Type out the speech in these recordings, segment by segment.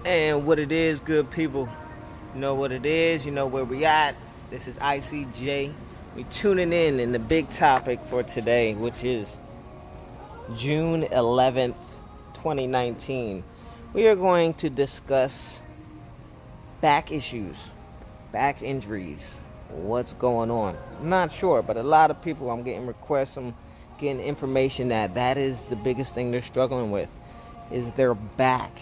And what it is, good people, you know what it is, you know where we at. This is ICJ. We tuning in the big topic for today, which is June 11th, 2019. We are going to discuss back issues, back injuries, what's going on. I'm not sure, but a lot of people, I'm getting requests, I'm getting information that is the biggest thing they're struggling with, is their back.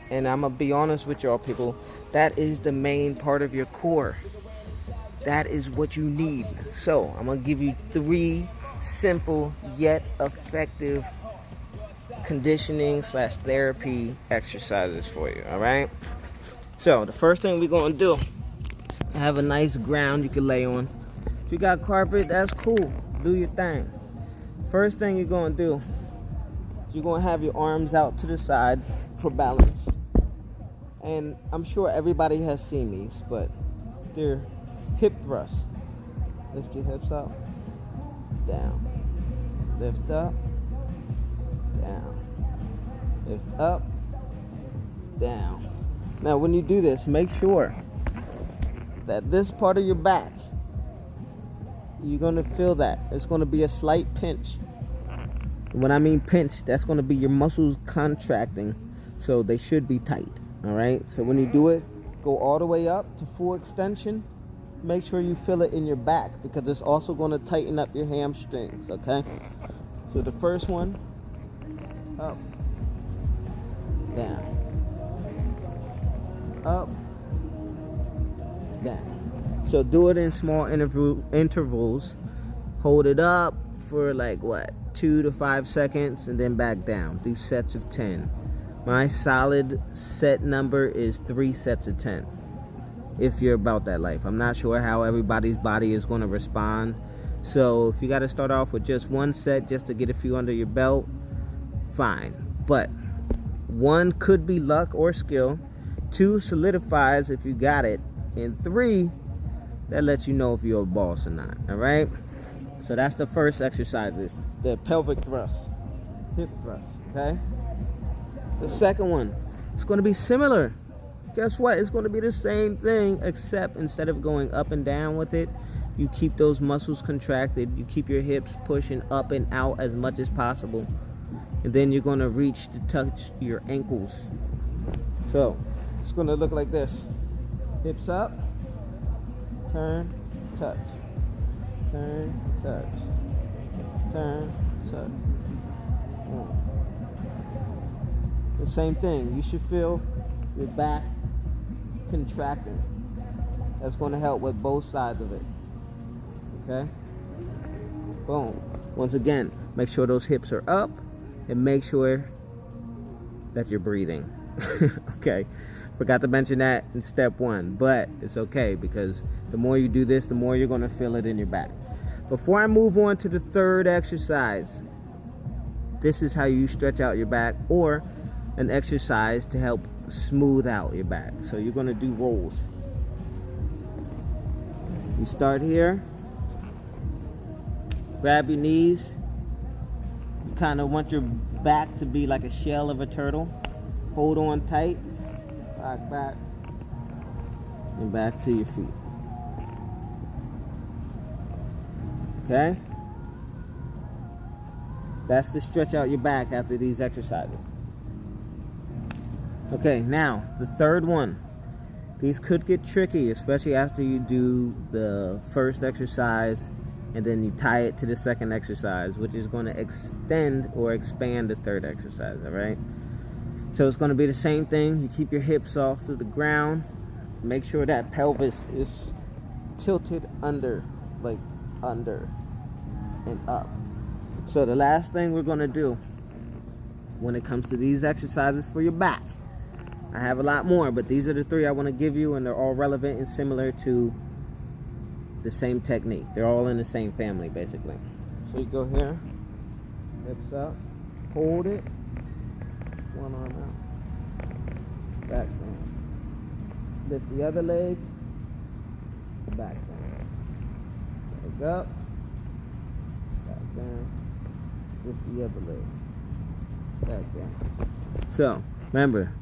And I'm going to be honest with y'all people, that is the main part of your core. That is what you need. So I'm going to give you 3 simple yet effective conditioning / therapy exercises for you, all right? So the first thing we're going to do, have a nice ground you can lay on. If you got carpet, that's cool. Do your thing. First thing you're going to do, you're going to have your arms out to the side for balance. And I'm sure everybody has seen these, but they're hip thrusts. Lift your hips up, down. Lift up, down. Lift up, down. Now when you do this, make sure that this part of your back, you're going to feel that. It's going to be a slight pinch. When I mean pinch, that's going to be your muscles contracting, so they should be tight. All right, so when you do it, go all the way up to full extension. Make sure you feel it in your back, because it's also going to tighten up your hamstrings, okay? So the first one, up, down, up, down. So do it in small intervals. Hold it up for like 2 to 5 seconds, and then back down. Do sets of 10. My solid set number is 3 sets of 10. If you're about that life. I'm not sure how everybody's body is going to respond. So if you got to start off with just 1 set just to get a few under your belt, fine. But 1 could be luck or skill. 2 solidifies if you got it. And 3, that lets you know if you're a boss or not. All right? So that's the first exercises. The pelvic thrust. Hip thrust. Okay? The second one, it's going to be similar. Guess what? It's going to be the same thing, except instead of going up and down with it, you keep those muscles contracted. You keep your hips pushing up and out as much as possible. And then you're going to reach to touch your ankles. So it's going to look like this. Hips up, turn, touch, turn, touch, turn, touch. The same thing. You should feel your back contracting. That's going to help with both sides of it. Okay? Boom. Once again, make sure those hips are up and make sure that you're breathing. Okay? Forgot to mention that in step 1, but it's okay, because the more you do this, the more you're going to feel it in your back. Before I move on to the third exercise, this is how you stretch out your back, or an exercise to help smooth out your back. So you're going to do rolls. You start here, grab your knees. You kind of want your back to be like a shell of a turtle. Hold on tight, back, and back to your feet. Okay? That's to stretch out your back after these exercises. Okay, now the third one. These could get tricky, especially after you do the first exercise and then you tie it to the second exercise, which is going to extend or expand the third exercise, all right? So it's going to be the same thing. You keep your hips off to the ground. Make sure that pelvis is tilted under, like under and up. So the last thing we're going to do when it comes to these exercises for your back, I have a lot more, but these are the 3 I want to give you, and they're all relevant and similar to the same technique. They're all in the same family, basically. So you go here, hips up, hold it, 1 arm out, back down. Lift the other leg, back down. Leg up, back down. Lift the other leg, back down. So remember,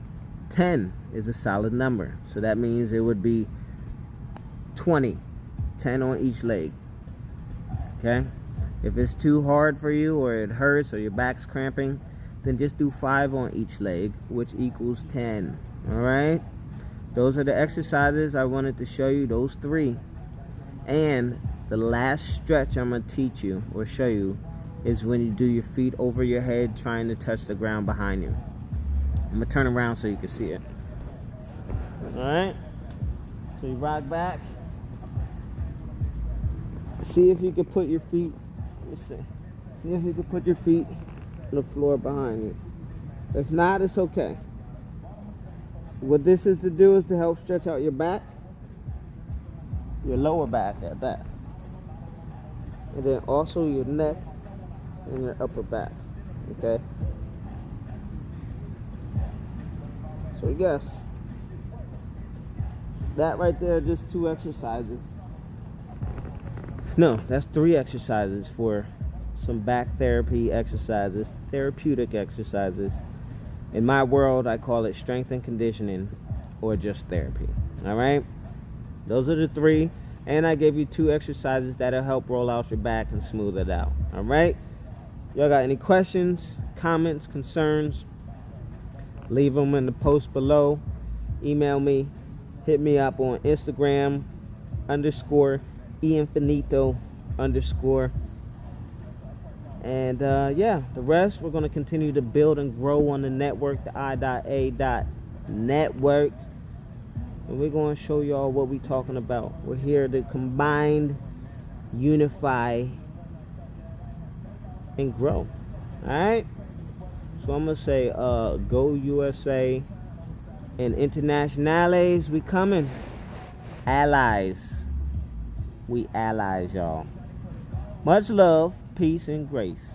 10 is a solid number. So that means it would be 20, 10 on each leg. Okay? If it's too hard for you, or it hurts, or your back's cramping, then just do 5 on each leg, which equals 10. Alright? Those are the exercises I wanted to show you, those 3. And the last stretch I'm going to teach you or show you is when you do your feet over your head trying to touch the ground behind you. I'm going to turn around so you can see it. Alright? So you rock back. See if you can put your feet, let me see. See if you can put your feet on the floor behind you. If not, it's okay. What this is to do is to help stretch out your back, your lower back at that. And then also your neck and your upper back. Okay? So yes, that right there, just 2 exercises. No, that's 3 exercises for some back therapy exercises, therapeutic exercises. In my world, I call it strength and conditioning, or just therapy. All right? Those are the 3. And I gave you 2 exercises that'll help roll out your back and smooth it out. All right? Y'all got any questions, comments, concerns? Leave them in the post below. Email me. Hit me up on Instagram _Ianfinito_. And yeah, the rest we're going to continue to build and grow on the network, the I.A. network. And we're going to show y'all what we're talking about. We're here to combine, unify, and grow. Alright? So I'm going to say, go USA and internationales. We coming. Allies. We allies, y'all. Much love, peace, and grace.